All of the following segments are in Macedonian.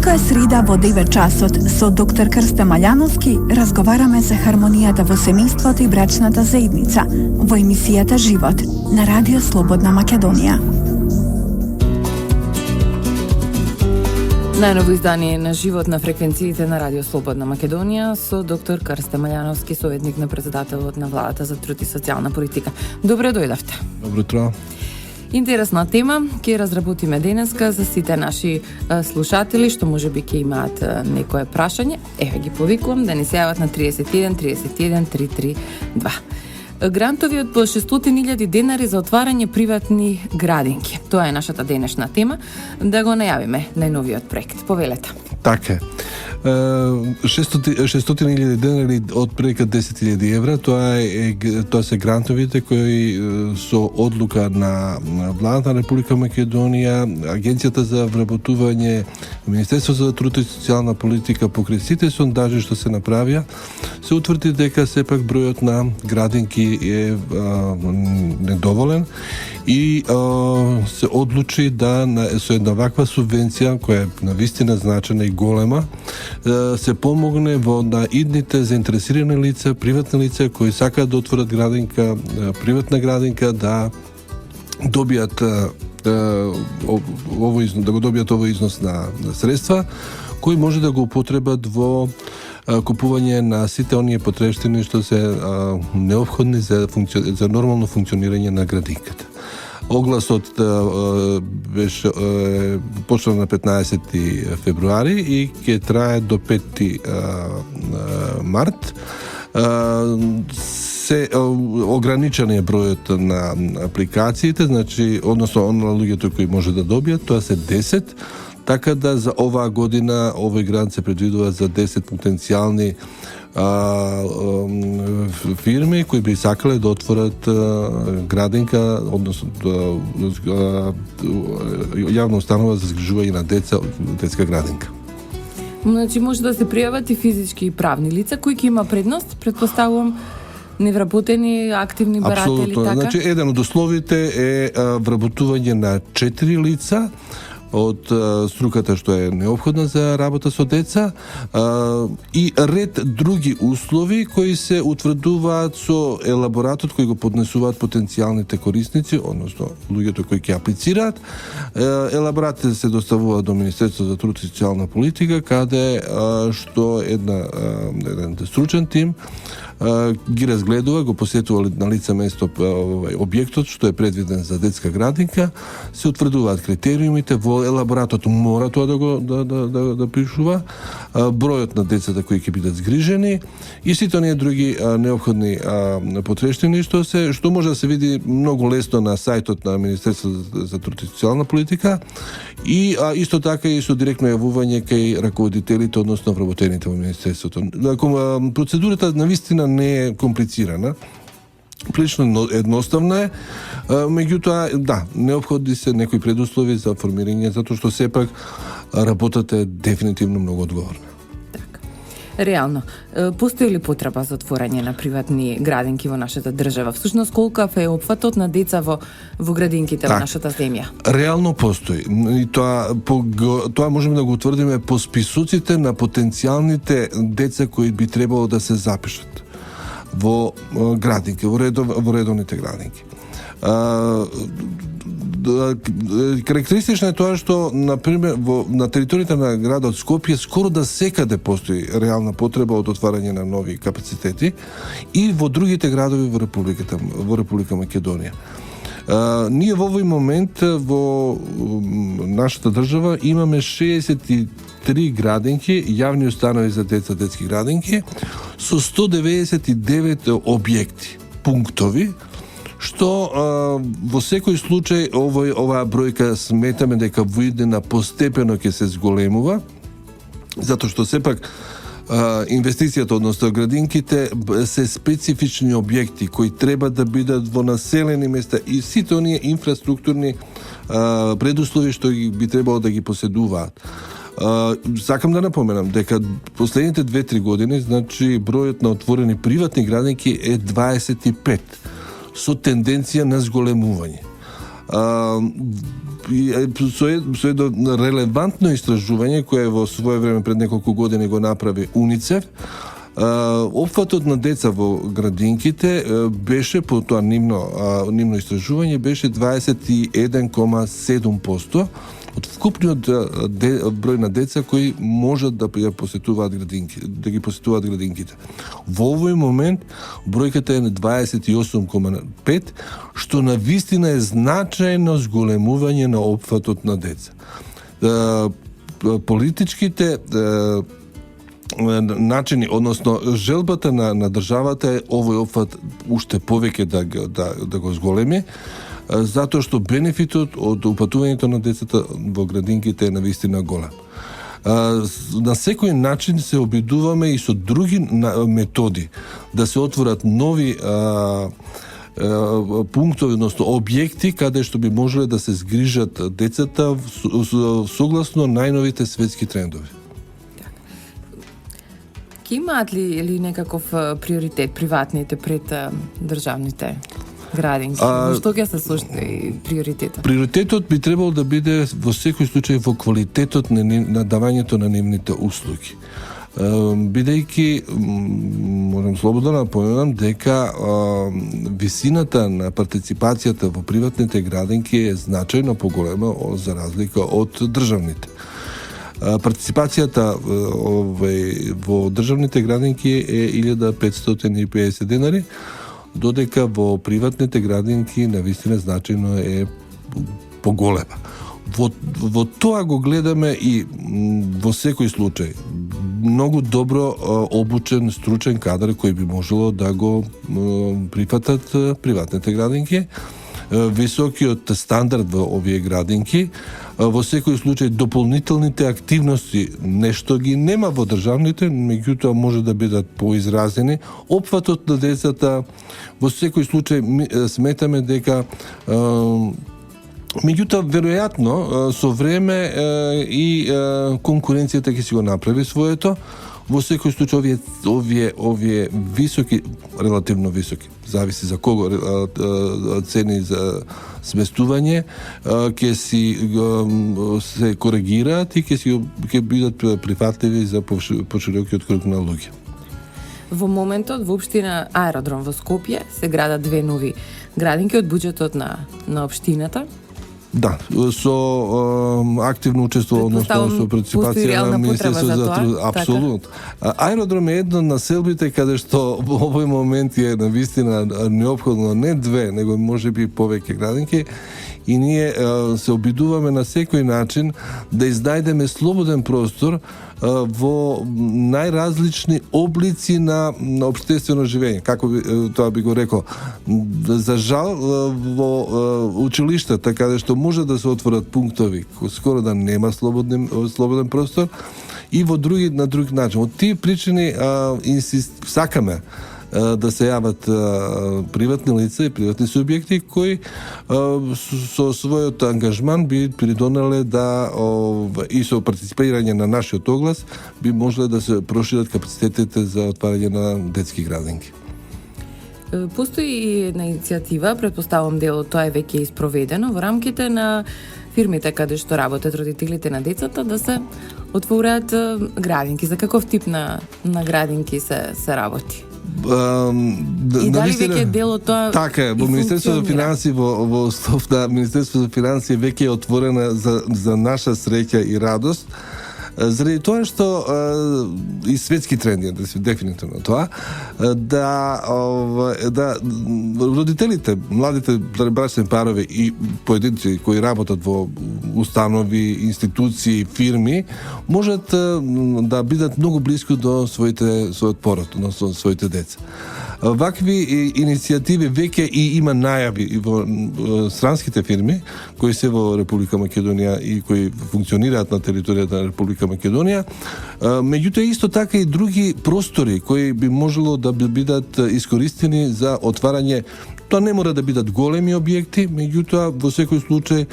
Секоја среда во 9 часот со доктор Крстен Маљановски разговараме за хармонијата во семејството и брачната заедница во емисијата Живот на Радио Слободна Македонија. Најново издание на Живот на фреквенциите на Радио Слободна Македонија со доктор Крстен Маљановски, советник на председателот на владата за труд и социјална политика. Добре дојдовте. Добро утро. Интересна тема ќе разработиме денеска за сите наши слушатели што можеби ќе имаат некое прашање. Еве ги повикувам да ни се јават на 31 31 332. Грантови од по 600.000 денари за отварање приватни градинки. Тоа е нашата денешна тема. Да го најавиме најновиот проект. Повелете. Така е. 600.000 денари од прека 10.000 евра, тоа се грантовите кои со одлука на владата на Република Македонија, Агенцијата за вработување, Министерството за труд и социјална политика, покрај сите сондажи што се направија, се утврди дека сепак бројот на градинки е недоволен и се одлучи да со една ваква субвенција која е навистина значена и голема се помогне на идните заинтересирани лица, приватни лица кои сакаат да отворат градинка, приватна градинка, да добијат да го добијат овој износ на средства кои може да го употребат во купување на сите оние потрештини што се неопходни за нормално функционирање на градинката. Огласот беше почна на 15 февруари и ќе трае до 5 март. Се ограничен е бројот на апликациите, значи односно на луѓето кои може да добијат, тоа се 10. Така да за оваа година овој грант се предвидува за 10 потенцијални фирми кои би сакале да отворат градинка, односно јавна установа за згрижување на деца, детска градинка. Значи може да се пријават и физички и правни лица кои ќе има предност, претпоставувам невработени, активни баратели. Апсолутно. Така? Значи еден од условите е вработување на 4 лица од струката што е неопходна за работа со деца и ред други услови кои се утврдуваат со елаборатот кој го поднесуваат потенцијалните корисници, односно луѓето кои ќе аплицираат. Елаборатите се доставуваат до Министерството за труд и социјална политика, каде што еден стручен тим ги разгледува, го посетува на лице место објектот што е предвиден за детска градинка, се утврдуваат критериумите, во елаборатот мора тоа да пишува, бројот на децата кои ќе бидат згрижени и сите оние други неопходни потрештини што може да се види многу лесно на сајтот на Министерството за труд и социјална политика и исто така и со директно јавување кај раководителите, односно вработените во Министерството. Процедурата навистина не е комплицирана, прилично едноставна е, меѓутоа, да, неопходни се некои предуслови за формирање, затоа што сепак работата е дефинитивно многу одговорна. Реално, постои ли потреба за отворање на приватни градинки во нашата држава? Всушност, колкав е опфатот на деца во градинките во нашата земја? Реално постои. И тоа можеме да го утврдиме по списоците на потенцијалните деца кои би требало да се запишат во градинки, во редовните градинки. Карактеристично е тоа што, например, на територијата на градот Скопје скоро да секаде постои реална потреба од отварање на нови капацитети и во другите градови во Република Македонија. Ние во овој момент во нашата држава имаме 63 градинки, јавни установи за деца, детски градинки, со 199 објекти, пунктови, што во секој случај оваа бројка сметаме дека во иднина постепено ќе се зголемува, затоа што сепак инвестицијата, односно градинките, се специфични објекти кои треба да бидат во населени места и сите оние инфраструктурни предуслови што би требало да ги поседуваат. Сакам да напоменам дека последните 2-3 години, значи бројот на отворени приватни градинки е 25 со тенденција на зголемување. со едно релевантно истражување кое во свое време пред неколку години го направи УНИЦЕФ, опфатот на деца во градинките беше по тоа нивно истражување беше 21,7% од вкупниот број на деца кои можат да ја посетуваат градинките. Во овој момент бројката е на 28,5, што навистина е значајно зголемување на опфатот на деца. Политичките начини, односно желбата на државата е овој опфат уште повеќе да го зголеми, затоа што бенефитот од упатувањето на децата во градинките е навистина голем. На секој начин се обидуваме и со други методи да се отворат нови пунктови, односно објекти каде што би можеле да се згрижат децата согласно најновите светски трендови. Ке имаат ли некаков приоритет приватните пред државните градинки? Што ќе се сошти приоритетот? Приоритетот би требало да биде во секој случај во квалитетот на давањето на нивните услуги. Бидејќи, можам слободно да напоменам дека висината на партиципацијата во приватните градинки е значајно поголема за разлика од државните. Партиципацијата во државните градинки е 1550 денари, додека во приватните градинки навистина значајно е поголема. Во тоа го гледаме и во секој случај многу добро обучен стручен кадар кој би можело да го прифатат приватните градинки, високиот стандард во овие градинки, во секој случај дополнителните активности нешто ги нема во државните, меѓутоа може да бидат поизразени. Опфатот на децата во секој случај сметаме дека меѓутоа веројатно со време и конкуренцијата ќе си го направи своето. Во секој случај овие високи, релативно високи, зависи за кого, цени за сместување ќе се коригираат и ќе бидат прифатливи за поширокиот круг на луѓе. Во моментот во општина Аеродром во Скопје се градат 2 нови градинки од буџетот на општината. Да, со активно учество, односно со партиципација на Министерството за труд. Апсолутно. Аеродром е една населбите каде што во овој момент е навистина неопходно не 2, него можеби повеќе градинки, и ние се обидуваме на секој начин да изнајдеме слободен простор во најразлични облици на општествено живење. Како тоа би го рекол, за жал во училиштата каде што може да се отворат пунктови, скоро да нема слободен простор, и на друг начин. Од тие причини сакаме да се јават приватни лица и приватни субјекти кои со својот ангажман би придонеле и со партиципирање на нашиот оглас би можеле да се прошират капацитетите за отварање на детски градинки. Постои и една иницијатива, претпоставам дел од тоа е веќе испроведено во рамките на фирмите каде што работат родителите на децата да се отворат градинки. За каков тип на градинки се работи? И дали веќе дел од тоа така е, во Министерството за финансии во стов на Министерството за финансии веќе е отворена за наша среќа и радост, заради тоа што и светски тренди дефинитивно тоа да родителите, младите брачни парови и поединци кои работат во установи, институции, фирми можат да бидат многу блиску до својот пород, односно своите деца. Вакви иницијативи веќе и има најави и во странските фирми кои се во Република Македонија и кои функционираат на територијата на Република Македонија. Меѓутоа исто така и други простори кои би можело да бидат искористени за отварање Тоа не мора да бидат големи објекти, меѓутоа во секој случај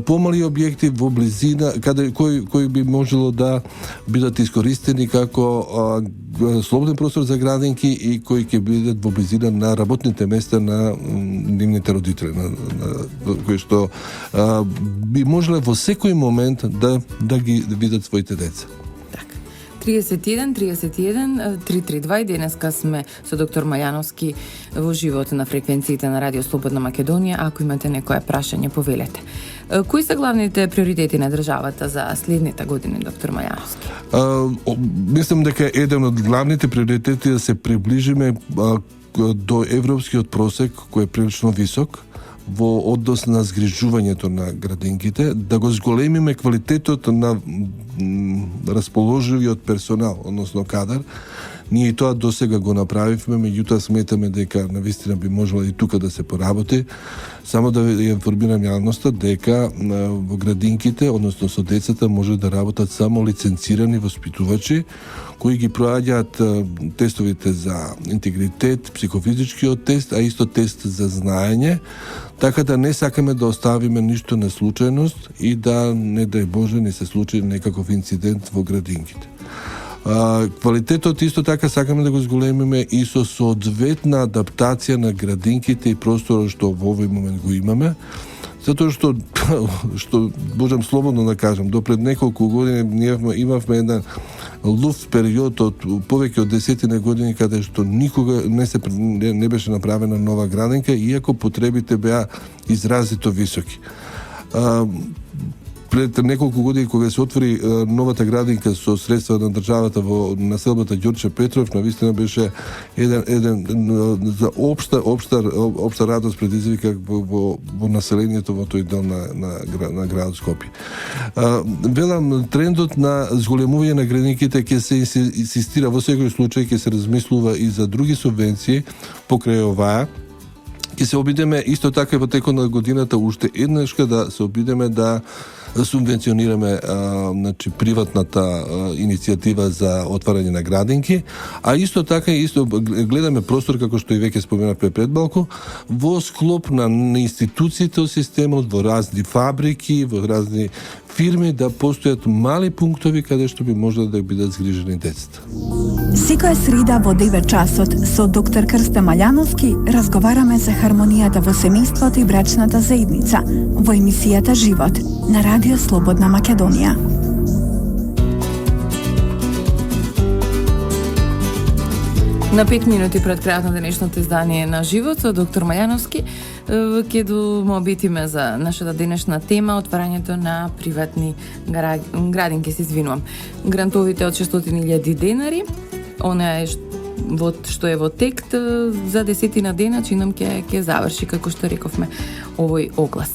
помали објекти во близина кои би можело да бидат искористени како слободен простор за градинки и кои ќе бидат во близина на работните места на нивните родители, кои што би можеле во секој момент да ги видат своите деца. 31 332 и денеска сме со доктор Мајановски во живот на фреквенциите на Радио Слободна Македонија. Ако имате некое прашање, повелете. Кои се главните приоритети на државата за следните години, доктор Мајановски? Мислам дека еден од главните приоритети е да се приближиме до европскиот просек, кој е прилично висок во однос на згрижувањето на градинките, да го зголемиме квалитетот на расположливиот персонал, односно кадар. Ние и тоа досега го направивме, меѓутоа сметаме дека навистина би можело и тука да се поработи. Само да ја информирам јавноста дека во градинките, односно со децата, може да работат само лиценцирани воспитувачи кои ги проаѓаат тестовите за интегритет, психофизичкиот тест, а исто тест за знаење, така да не сакаме да оставиме ништо на случајност и да, не дај Боже, не се случи некаков инцидент во градинките. Квалитетот исто така сакаме да го зголемиме и со соодветна адаптација на градинките и просторот што во овој момент го имаме, затоа што можам слободно да кажам, до пред неколку години ние имавме еден луф период од повеќе од 10 години каде што никога не беше направена нова градинка, иако потребите беа изразито високи. Пред неколку години кога се отвори новата градинка со средства на државата во населбата Ѓорче Петров, навистина беше еден за општа радост предизвика во населението во тој дел на градот Скопје. Велам, трендот на зголемување на градинките ќе се инсистира во секој случај, ќе се размислува и за други субвенции покрај оваа. Ќе се обидеме исто така и во текот на годината уште еднашка да се обидеме да субвенционираме приватната иницијатива за отварање на градинки, а исто така гледаме простор, како што и веќе споменавме пред малку, во склоп на институциите од системот, во разни фабрики, во разни фирми, да постојат мали пунктови каде што би можело да бидат згрижени децата. Секоја среда во 9 часот со доктор Крсте Мајановски разговараме за хармонијата во семејството и брачната заедница во емисијата Живот на Радио Слободна Македонија. На 5 минути пред крајот на денешното издание на Живот со доктор Мајановски ќе обитиме за нашата денешна тема отварањето на приватни градинки, се извинувам. Грантовите од 600.000 денари, она е што е во тек за 10 дена, чинам ќе заврши, како што рековме, овој оглас.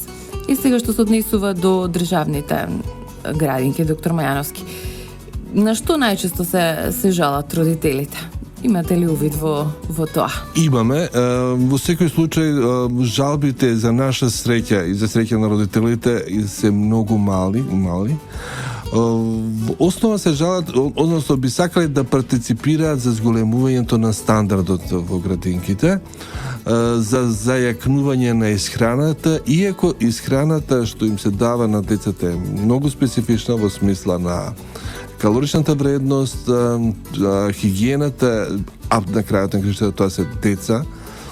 И сега што се однесува до државните градинки, доктор Мајановски, на што најчесто се жалат родителите? Имате ли увид во тоа? Имаме. Во секој случај, жалбите за наша среќа и за среќа на родителите се многу мали. Основа се жалат, односно би сакале да партиципираат за зголемувањето на стандардот во градинките, за зајакнување на исхраната, иако исхраната што им се дава на децата е многу специфична во смисла на калоричната вредност, хигиената, а на крајот на крајштата тоа се деца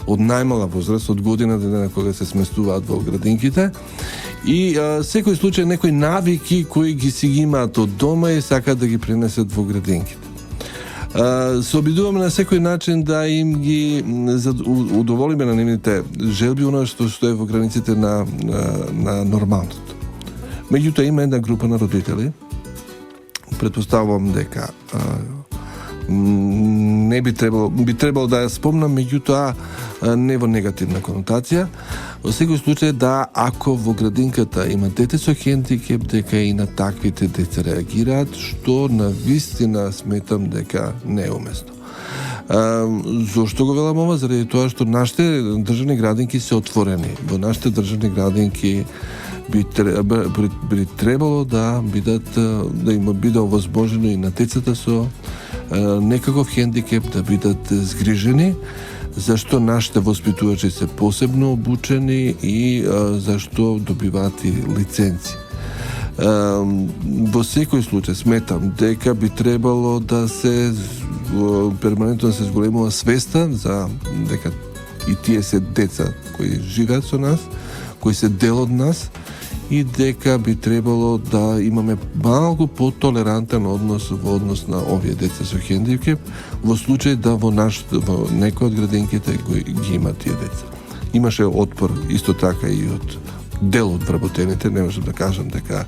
од најмала возраст, од година до дена кога се сместуваат во градинките. И секој случај некои навики кои ги имаат од дома и сакаат да ги пренесат во градинките. Се обидуваме на секој начин да им ги удоволиме на нивните желби, она што е во границите на нормалното. Меѓутоа има една група на родители, предпоставувам дека не би требало да ја спомнам, меѓутоа не во негативна конотација. Во секој случај да, ако во градинката има дете со хендикеп, дека и на таквите деца реагираат, што на вистина сметам дека не е уместно. Зошто го велам ова? Заради тоа што нашите државни градинки се отворени. Во нашите државни градинки би требало да им биде овозможено и на децата со некаков хендикеп да бидат згрижени, зашто нашите воспитувачи се посебно обучени и зашто добиваат и лиценци. Во секој случај сметам дека би требало да се перманентно да се зголемува свеста за дека и тие се деца кои живеат со нас, кои се дел од нас, и дека би требало да имаме малку потолерантен однос во однос на овие деца со хендикеп, во случај да во некој од градинките ги има тие деца. Имаше отпор исто така и од дел од вработените, не можам да кажам дека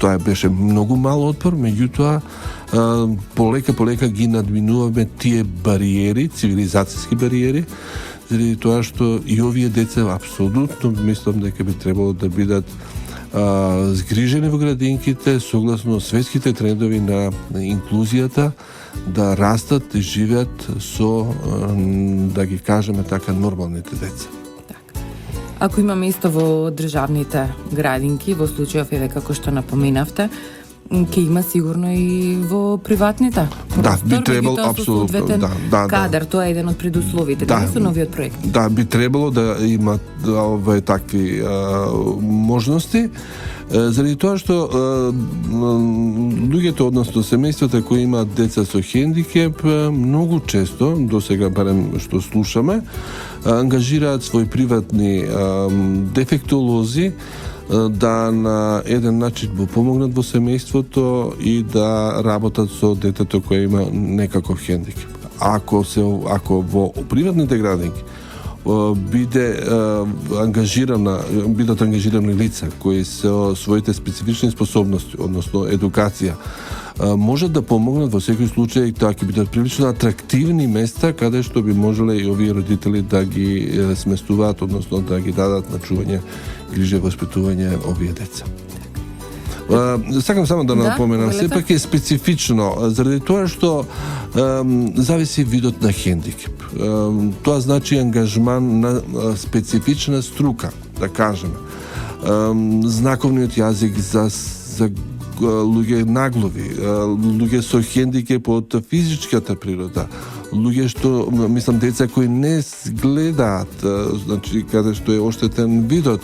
тоа беше многу мал отпор, меѓутоа полека ги надминуваме тие бариери, цивилизацијски бариери, заради тоа што и овие деца апсолутно мислам дека би требало да бидат згрижени во градинките согласно светските трендови на инклузијата, да растат и живеат со, да ги кажеме така, нормалните деца. Ако имаме исто во државните градинки, во случајов еве како што напоменавте, ќе има сигурно и во приватните. Да, би требало апсолутно, кадар, тоа е еден од предусловите, да со новиот проект. Да, би требало да има такви можности, заради тоа што луѓето, односно семејствата кои имаат деца со хендикеп, многу често, досега барем што слушаме, ангажираат своји приватни дефектолози да на еден начин го помогнат во семејството и да работат со детето кое има некаков хендикеп. Ако во приватните градинки бидат ангажирани лица кои со своите специфични способности, односно едукација, можат да помогнат во секој случај, тоа ќе бидат прилично атрактивни места каде што би можеле и овие родители да ги сместуваат, односно да ги дадат на чување, грижа и воспитување овие деца. Сакам само да напоменам, сепак е специфично, заради тоа што зависи видот на хендикеп. Тоа значи ангажман на специфична струка, да кажеме. Знаковниот јазик за луѓе наглови, луѓе со хендикеп од физичката природа, луѓе што, мислам, деца кои не гледаат, значи каде што е оштетен видот,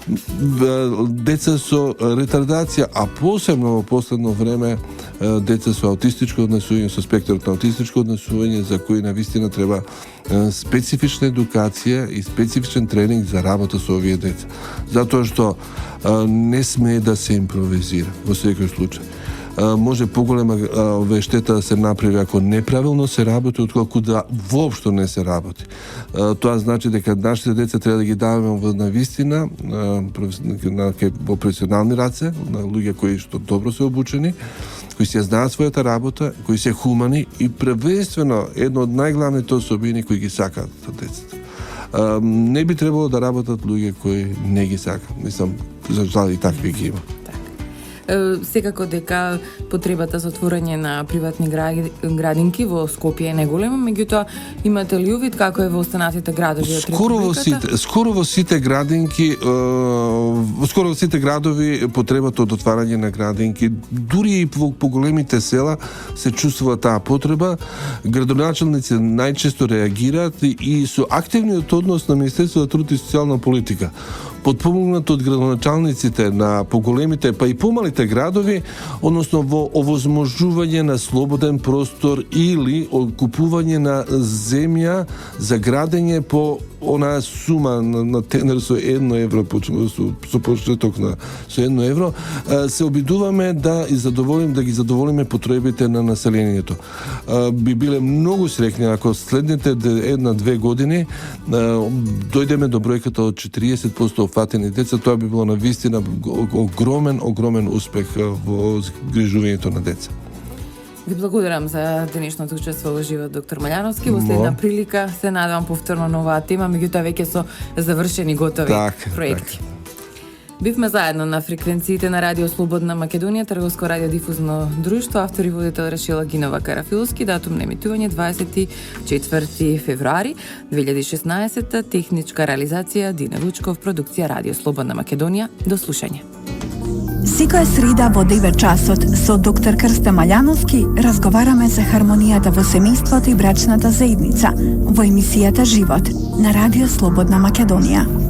деца со ретардација, а посебно во последно време деца со аутистичко однесување, со спектарот на аутистичко однесување, за кои навистина треба специфична едукација и специфичен тренинг за работа со овие деца. Затоа што не смее да се импровизира во секој случај. Може поголема штета да се направи ако неправилно се работи, отколку да воопшто не се работи. Тоа значи дека нашите деца треба да ги даваме во навистина во професионални раце, на луѓе кои што добро се обучени, кои се знаат својата работа, кои се хумани и првенствено едно од најглавните особини кои ги сакаат децата. Не би требало да работат луѓе кои не ги сакаат. Мислам, за жал и такви ги има. Секако дека потребата за отворање на приватни градинки во Скопје е неголема, меѓутоа имате ли увид како е во останатите градови од републиката? Скоро во сите градови потребата од отварање на градинки, дури и во поголемите села се чувствува таа потреба. Градоначалници најчесто реагираат и со активниот однос на Министерството за труд и социјална политика, подпомогнат од градоначалниците на поголемите, па и помалите градови, односно во овозможување на слободен простор или купување на земја за градење по онаа сума на тендер со 1 евро, со почеток со 1 евро, се обидуваме да ги задоволиме потребите на населението. Би биле многу среќни ако следните 1-2 години дојдеме до бројката од 40% офатени деца. Тоа би било навистина огромен успех во згрижувањето на деца. Ви благодарам за денешното учество во живот, доктор Малјановски. Во следна прилика се надевам повторно на оваа тема, меѓутоа веќе со завршени готови проекти. Бивме заедно на фреквенциите на Радио Слободна Македонија, Трговско радиодифузно друштво, автор и водител Рашила Гинова Карафилски, датум на емитување 24 февруари 2016, техничка реализација Дине Лучков, продукција Радио Слободна Македонија. До слушање. Секоја среда во 9 часот со доктор Крсте Малјановски разговараме за хармонијата во семејството и брачната заедница во емисијата Живот на Радио Слободна Македонија.